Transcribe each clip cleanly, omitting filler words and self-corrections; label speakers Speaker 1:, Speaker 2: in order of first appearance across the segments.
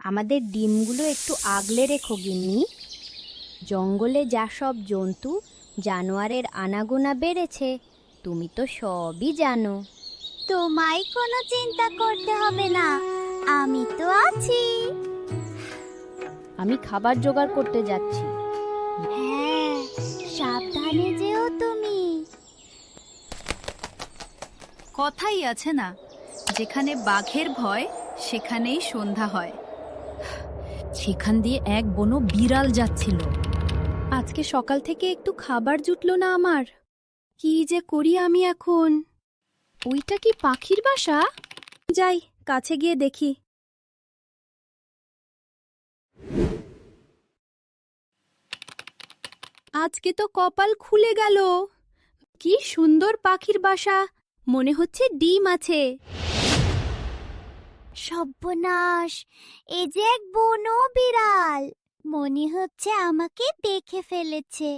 Speaker 1: আমাদের ডিমগুলো একটু আগলে রেখো গিন্নি। জঙ্গলে যা সব জন্তু জানোয়ারের আনাগোনা বেড়েছে, তুমি তো সবই জানো।
Speaker 2: তোমায় কোনো চিন্তা করতে হবে না, আমি তো আছি।
Speaker 1: আমি খাবার জোগাড় করতে যাচ্ছি।
Speaker 2: হ্যাঁ, সাবধানে যেও তুমি।
Speaker 3: কথাই আছে না, যেখানে বাঘের ভয় সেখানেই সন্ধ্যা হয়। সেখান দিয়ে এক বনো বিড়াল যাচ্ছিল। আজকে সকাল থেকে একটু খাবার জুটলো না আমার। কি যে করি আমি এখন? ওইটা কি পাখির বাসা? যাই, কাছে গিয়ে দেখি। আজকে তো কপাল খুলে গেল। কি সুন্দর পাখির বাসা, মনে হচ্ছে ডিম আছে।
Speaker 2: সর্বনাশ, এ যে এক বনো বিড়াল, মনে হচ্ছে আমাকে দেখে ফেলেছে।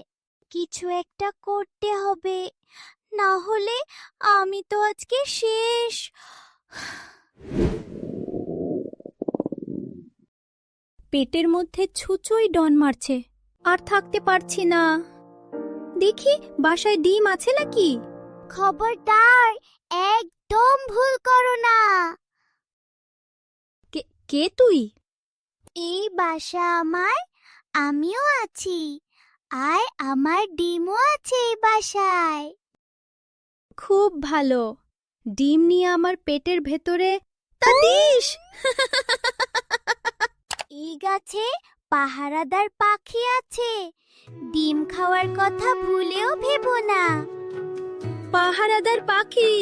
Speaker 2: কিছু একটা করতে হবে, না হলে আমি তো আজকে শেষ।
Speaker 3: পেটের মধ্যে ছুঁচোই ডন মারছে, আর থাকতে পারছি না। দেখি বাসায় ডিম আছে নাকি।
Speaker 2: খবরদার, একদম ভুল করো না।
Speaker 3: কে তুই?
Speaker 2: এই বাসা আমার, আমিও আছি, আর আমার ডিমও আছে এই বাসায়।
Speaker 3: খুব ভালো, ডিম নিয়ে আমার পেটের ভেতরে তা দিস।
Speaker 2: এই গাছে পাহারাদার পাখি আছে, ডিম খাওয়ার কথা ভুলেও ভেবো না।
Speaker 3: পাহারাদার পাখি।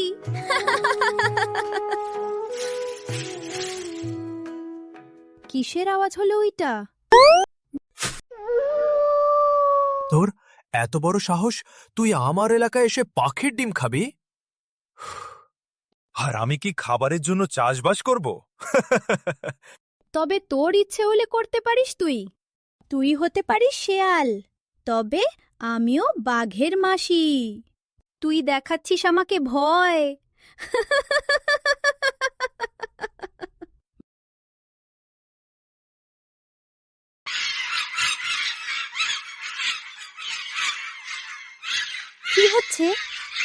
Speaker 3: কিসের আওয়াজ হলো ওইটা?
Speaker 4: তোর এত বড় সাহস, তুই আমার এলাকায় এসে পাখির ডিম খাবি? আর আমি কি খাবারের জন্য চাষবাস করব?
Speaker 3: তবে তোর ইচ্ছে হলে করতে পারিস। তুই হতে পারিস শেয়াল, তবে আমিও বাঘের মাসি। তুই দেখাচ্ছিস আমাকে ভয়।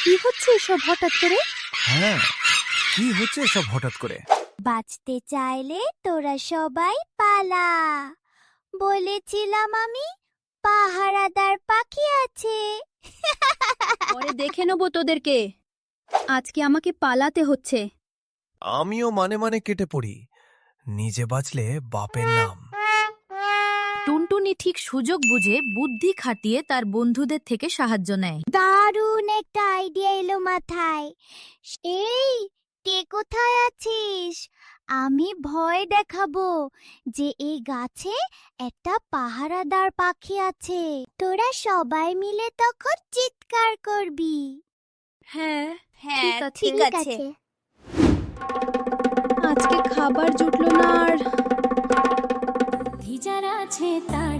Speaker 3: কি হচ্ছে এসব হঠাৎ করে?
Speaker 4: হ্যাঁ, কি হচ্ছে এসব হঠাৎ করে?
Speaker 2: বাঁচতে চাইলে তোরা সবাই পালা। বলেছিলাম আমি, পাহারাদার পাখি আছে।
Speaker 3: পরে দেখে নেবো তোদেরকে। আজকে আমাকে পালাতে হচ্ছে।
Speaker 4: আমিও মানে মানে কেটে পড়ি, নিজে বাঁচলে বাপের নাম।
Speaker 3: টুনটুনি ঠিক সুযোগ বুঝে বুদ্ধি খাটিয়ে তার বন্ধুদের থেকে সাহায্য নেয়।
Speaker 2: দারুণ একটা আইডিয়া এলো মাথায়। এই, কে কোথায় আছিস? আমি ভয় দেখাবো যে এই গাছে একটা পাহারাদার পাখি আছে। তোরা সবাই মিলে তখন চিৎকার করবি।
Speaker 3: হ্যাঁ,
Speaker 2: ঠিক আছে।
Speaker 3: আজকে খাবার জুটলো না আর।
Speaker 5: যারা আছে তার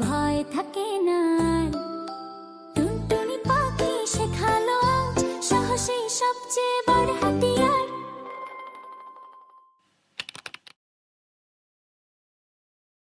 Speaker 5: ভয় থাকে না।